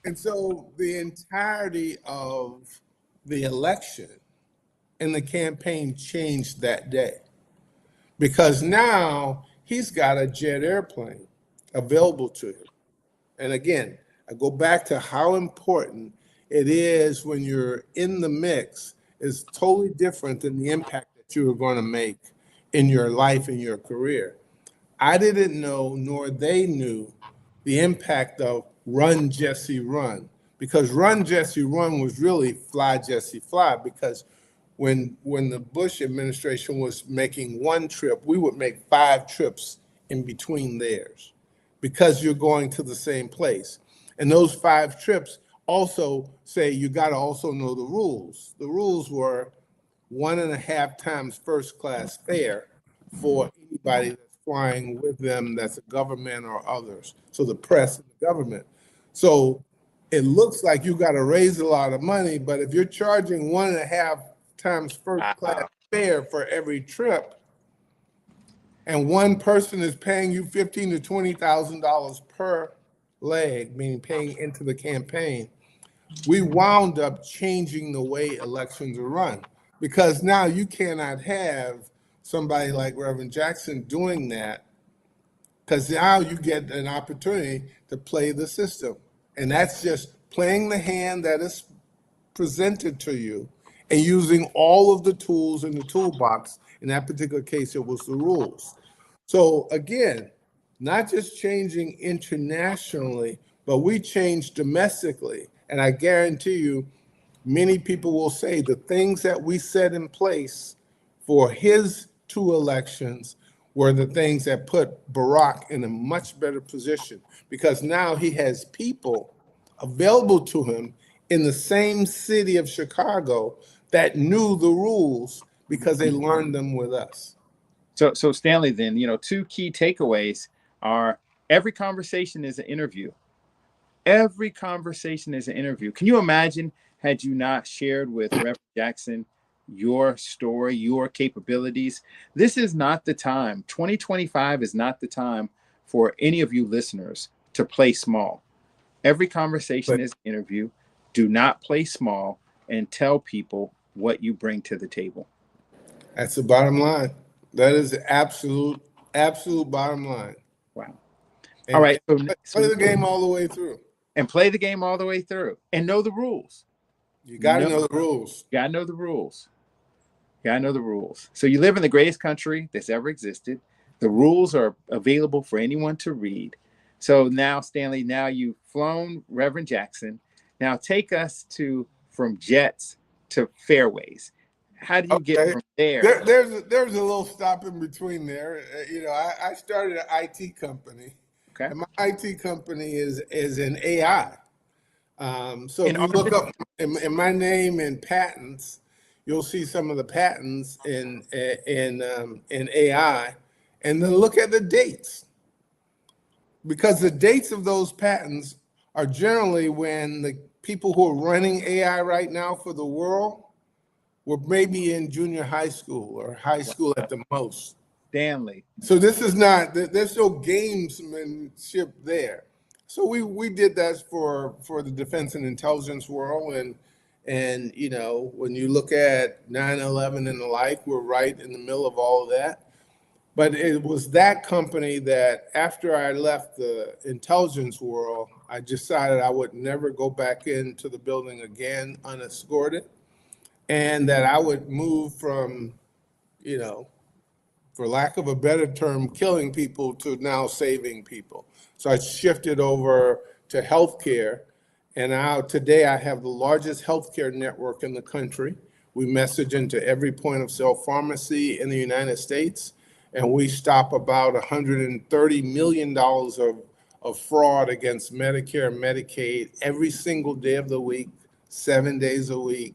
And so the entirety of the election and the campaign changed that day, because now he's got a jet airplane available to him. And again, I go back to how important it is when you're in the mix is totally different than the impact that you are going to make in your life and your career. I didn't know, nor they knew, the impact of Run Jesse Run, because Run Jesse Run was really Fly Jesse Fly. Because when the Bush administration was making one trip, we would make 5 trips in between theirs, because you're going to the same place. And those 5 trips also say you got to also know the rules. The rules were 1.5 times first class fare for anybody that's flying with them, that's a government or others. So the press and the government. So it looks like you got to raise a lot of money, but if you're charging 1.5 times first class fare for every trip, and one person is paying you $15,000 to $20,000 per leg, meaning paying into the campaign, we wound up changing the way elections are run, because now you cannot have somebody like Reverend Jackson doing that, because now you get an opportunity to play the system. And that's just playing the hand that is presented to you and using all of the tools in the toolbox. In that particular case, it was the rules. So again, not just changing internationally, but we changed domestically. And I guarantee you, many people will say the things that we set in place for his 2 elections were the things that put Barack in a much better position, because now he has people available to him in the same city of Chicago that knew the rules because they learned them with us. So Stanley, then, 2 key takeaways are: every conversation is an interview. Every conversation is an interview. Can you imagine had you not shared with Reverend Jackson your story, your capabilities? This is not the time. 2025 is not the time for any of you listeners to play small. Every conversation is an interview. Do not play small, and tell people what you bring to the table. That's the bottom line. That is the absolute bottom line. Wow. And all right. Play the game all the way through. And play the game all the way through. And know the rules. You got to know the rules. You got to know the rules. You got to know the rules. So you live in the greatest country that's ever existed. The rules are available for anyone to read. So now, Stanley, now you've flown Reverend Jackson. Now take us from jets to Fairways. How do you get from there? There's a little stop in between there. I started an IT company. Okay. And my IT company is in AI. So if you look up in my name in patents, you'll see some of the patents in AI, and then look at the dates, because the dates of those patents are generally when the people who are running AI right now for the world were maybe in junior high school or high school at the most. Stanley. So this is not, there's no gamesmanship there. So we did that for the defense and intelligence world. And when you look at 9/11 and the like, we're right in the middle of all of that. But it was that company that after I left the intelligence world, I decided I would never go back into the building again unescorted, and that I would move from, for lack of a better term, killing people to now saving people. So I shifted over to healthcare. And now today I have the largest healthcare network in the country. We message into every point of sale pharmacy in the United States. And we stop about $130 million of fraud against Medicare and Medicaid every single day of the week, 7 days a week,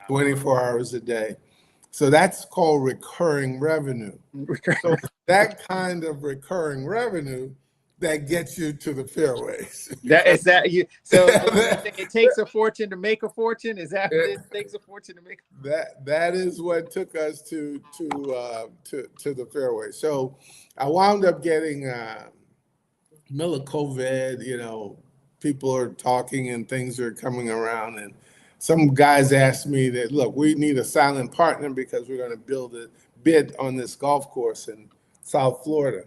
24 hours a day. So that's called recurring revenue. So that kind of recurring revenue that gets you to the fairways. So it takes a fortune to make a fortune. Is that what it takes a fortune to make? That is what took us to the fairway. So I wound up getting middle of COVID. People are talking and things are coming around, and some guys asked me that, look, we need a silent partner because we're going to bid on this golf course in South Florida.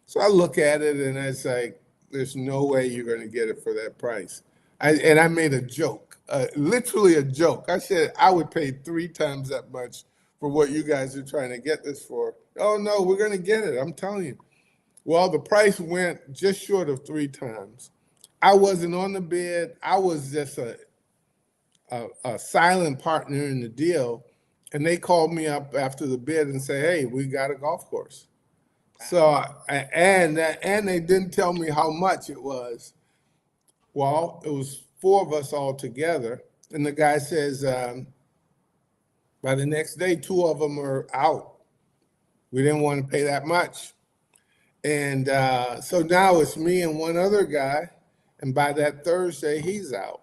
So I look at it and I say, there's no way you're going to get it for that price. I made a joke, literally a joke. I said I would pay 3 times that much for what you guys are trying to get this for. Oh, no, we're going to get it. I'm telling you. Well, the price went just short of 3 times. I wasn't on the bid. I was just a silent partner in the deal. And they called me up after the bid and say, hey, we got a golf course. So, and they didn't tell me how much it was. Well, it was 4 of us all together. And the guy says, by the next day, 2 of them are out. We didn't want to pay that much. And so now it's me and one other guy. And by that Thursday, he's out.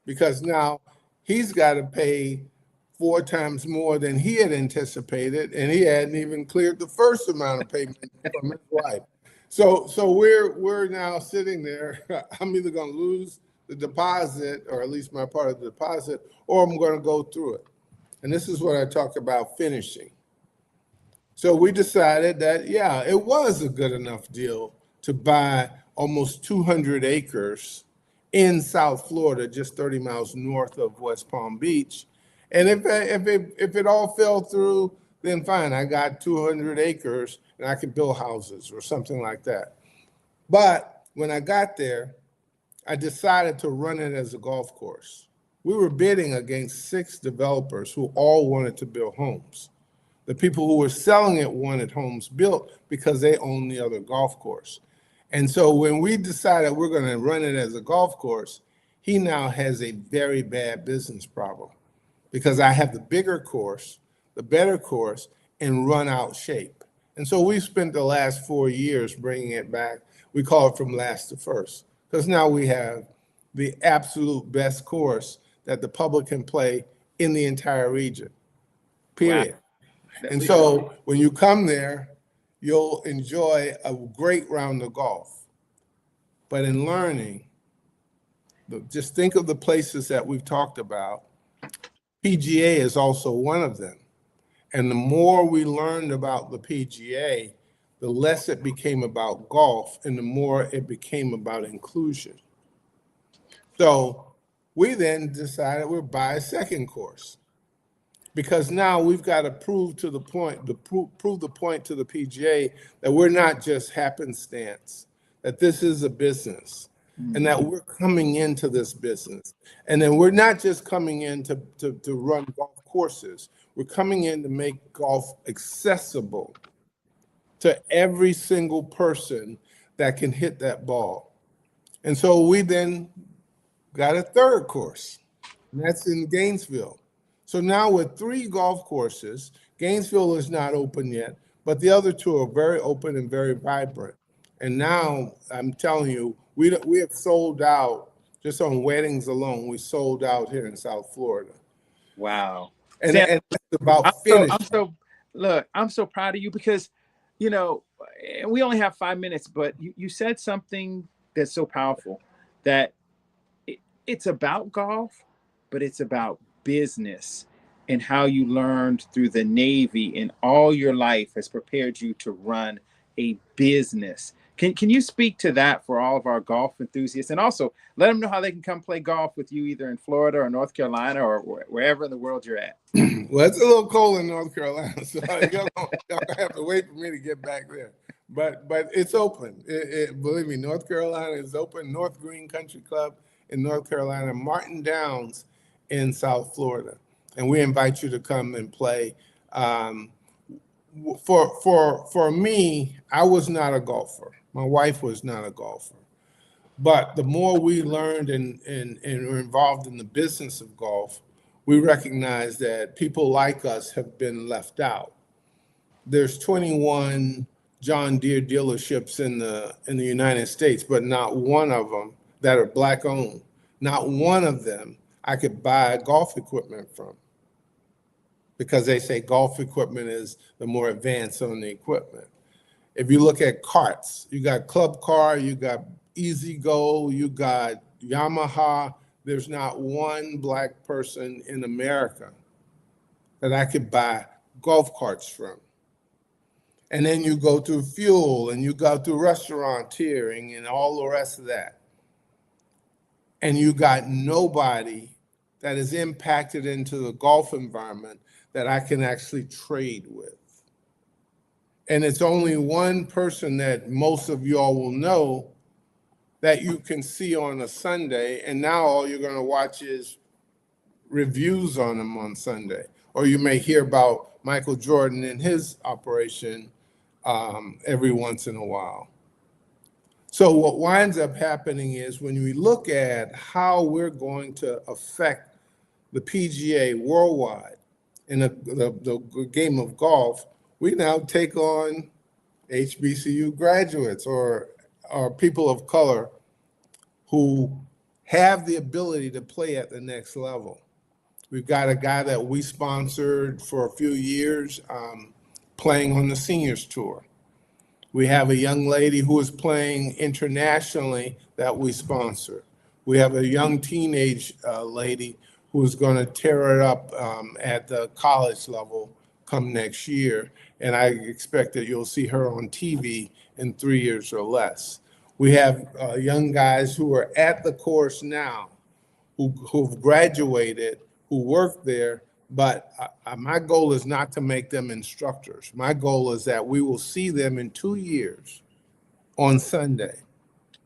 Because now he's got to pay 4 times more than he had anticipated, and he hadn't even cleared the first amount of payment from his wife. So we're now sitting there. I'm either going to lose the deposit, or at least my part of the deposit, or I'm going to go through it. And this is what I talk about finishing. So we decided that, yeah, it was a good enough deal to buy almost 200 acres in South Florida, just 30 miles north of West Palm Beach. And if it all fell through, then fine, I got 200 acres and I could build houses or something like that. But when I got there, I decided to run it as a golf course. We were bidding against 6 developers who all wanted to build homes. The people who were selling it wanted homes built because they owned the other golf course. And so when we decided we're going to run it as a golf course, he now has a very bad business problem because I have the bigger course, the better course, and run out shape. And so we spent the last 4 years bringing it back. We call it from last to first because now we have the absolute best course that the public can play in the entire region, period. Wow. And so when you come there, you'll enjoy a great round of golf. But in learning, just think of the places that we've talked about. PGA is also one of them. And the more we learned about the PGA, the less it became about golf and the more it became about inclusion. So we then decided we'd buy a second course. Because now we've got to prove the point to the PGA that we're not just happenstance, that this is a business, and that we're coming into this business. And then we're not just coming in to run golf courses. We're coming in to make golf accessible to every single person that can hit that ball. And so we then got a third course, and that's in Gainesville. So now with 3 golf courses, Gainesville is not open yet, but the other 2 are very open and very vibrant. And now I'm telling you, we have sold out just on weddings alone. We sold out here in South Florida. Wow. And it's about finishing. I'm so proud of you because, you know, we only have 5 minutes, but you said something that's so powerful that it's about golf, but it's about business and how you learned through the Navy and all your life has prepared you to run a business. Can you speak to that for all of our golf enthusiasts, and also let them know how they can come play golf with you either in Florida or North Carolina or wherever in the world you're at? Well, it's a little cold in North Carolina, so y'all have to wait for me to get back there. But it's open. Believe me, North Carolina is open. North Green Country Club in North Carolina, Martin Downs in South Florida, and we invite you to come and play. For me, I was not a golfer. My wife was not a golfer. But the more we learned and were involved in the business of golf, we recognized that people like us have been left out. There's 21 John Deere dealerships in the United States, but not one of them that are Black owned. Not one of them I could buy golf equipment from, because they say golf equipment is the more advanced on the equipment. If you look at carts, you got Club Car, you got Easy Go, you got Yamaha. There's not one Black person in America that I could buy golf carts from. And then you go through fuel and you go through restauranteering and all the rest of that. And you got nobody that is impacted into the golf environment that I can actually trade with. And it's only one person that most of y'all will know that you can see on a Sunday, and now all you're going to watch is reviews on them on Sunday. Or you may hear about Michael Jordan and his operation every once in a while. So what winds up happening is when we look at how we're going to affect the PGA worldwide in the game of golf, we now take on HBCU graduates or people of color who have the ability to play at the next level. We've got a guy that we sponsored for a few years playing on the seniors tour. We have a young lady who is playing internationally that we sponsor. We have a young teenage lady who's going to tear it up at the college level come next year. And I expect that you'll see her on TV in 3 years or less. We have young guys who are at the course now, who've graduated, who work there, but my goal is not to make them instructors. My goal is that we will see them in 2 years on Sunday,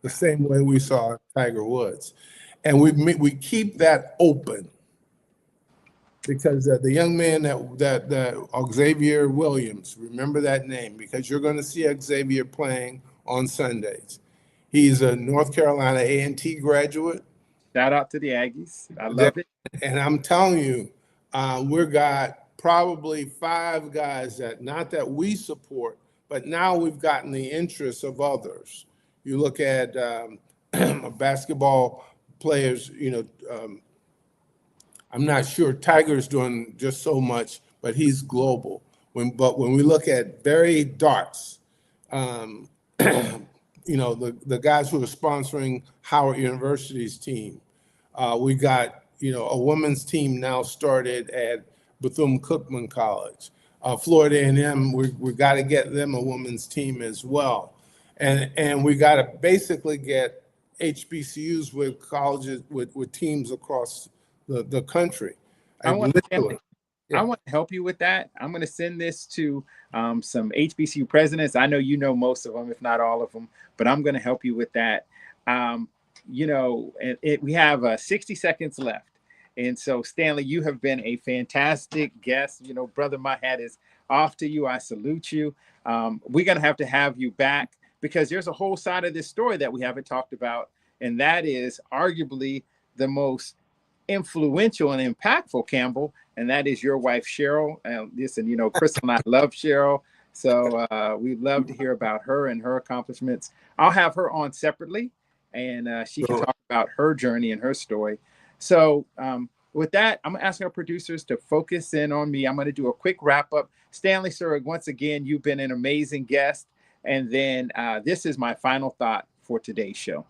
the same way we saw Tiger Woods. And we keep that open because the young man that Xavier Williams, remember that name, because you're going to see Xavier playing on Sundays. He's a North Carolina A&T graduate. Shout out to the Aggies. I love it. And I'm telling you, we've got probably 5 guys that, not that we support, but now we've gotten the interest of others. You look at basketball players, I'm not sure Tiger's doing just so much, but he's global. But when we look at Barry Darts, the guys who are sponsoring Howard University's team, we got, a women's team now started at Bethune-Cookman College. Florida A&M, we got to get them a women's team as well. And we got to basically get HBCUs with colleges, with teams across the country. I want to help you with that. I'm going to send this to some HBCU presidents. I know you know most of them, if not all of them, but I'm going to help you with that. We have 60 seconds left. And so, Stanley, you have been a fantastic guest. Brother, my hat is off to you. I salute you. We're going to have you back because there's a whole side of this story that we haven't talked about. And that is arguably the most influential and impactful, Campbell, and that is your wife, Cheryl. Listen, Crystal and I love Cheryl. So we'd love to hear about her and her accomplishments. I'll have her on separately, and she can talk about her journey and her story. So with that, I'm going to ask our producers to focus in on me. I'm going to do a quick wrap up. Stanley, sir, once again, you've been an amazing guest. And then this is my final thought for today's show.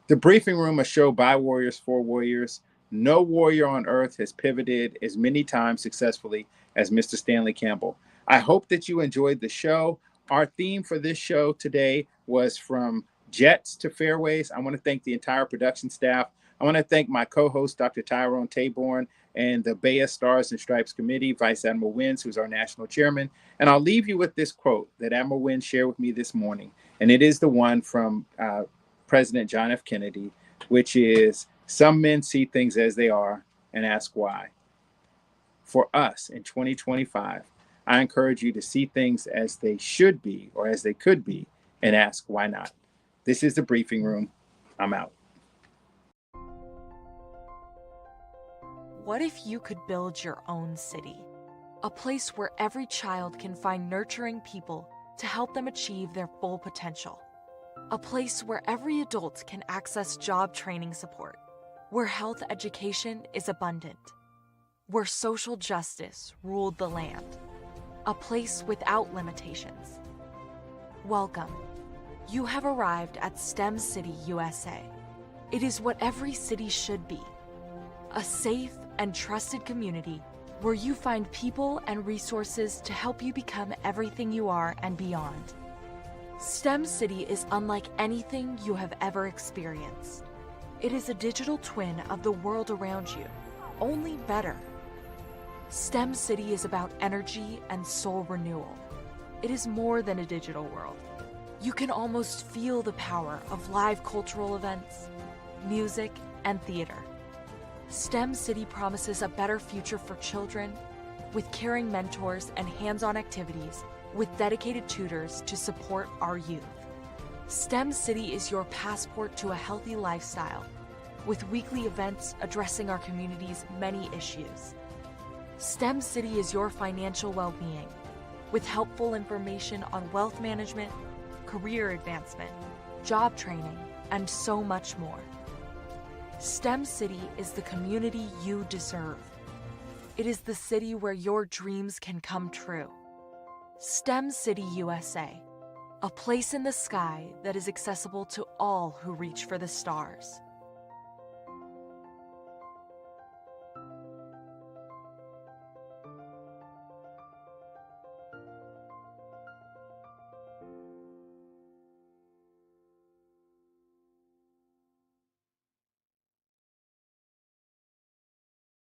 The Briefing Room, a show by Warriors for Warriors. No warrior on earth has pivoted as many times successfully as Mr. Stanley Campbell. I hope that you enjoyed the show. Our theme for this show today was from Jets to Fairways. I want to thank the entire production staff. I want to thank my co-host, Dr. Tyrone Taborn, and the BEA Stars and Stripes Committee, Vice Admiral Wins, who's our national chairman. And I'll leave you with this quote that Admiral Wins shared with me this morning. And it is the one from President John F. Kennedy, which is, some men see things as they are and ask why. For us in 2025, I encourage you to see things as they should be or as they could be and ask why not. This is the Briefing Room. I'm out. What if you could build your own city? A place where every child can find nurturing people to help them achieve their full potential. A place where every adult can access job training support, where health education is abundant, where social justice ruled the land. A place without limitations. Welcome. You have arrived at STEM City, USA. It is what every city should be. A safe and trusted community where you find people and resources to help you become everything you are and beyond. STEM City is unlike anything you have ever experienced. It is a digital twin of the world around you, only better. STEM City is about energy and soul renewal. It is more than a digital world. You can almost feel the power of live cultural events, music, and theater. STEM City promises a better future for children with caring mentors and hands-on activities with dedicated tutors to support our youth. STEM City is your passport to a healthy lifestyle with weekly events addressing our community's many issues. STEM City is your financial well-being with helpful information on wealth management, career advancement, job training, and so much more. STEM City is the community you deserve. It is the city where your dreams can come true. STEM City USA, a place in the sky that is accessible to all who reach for the stars.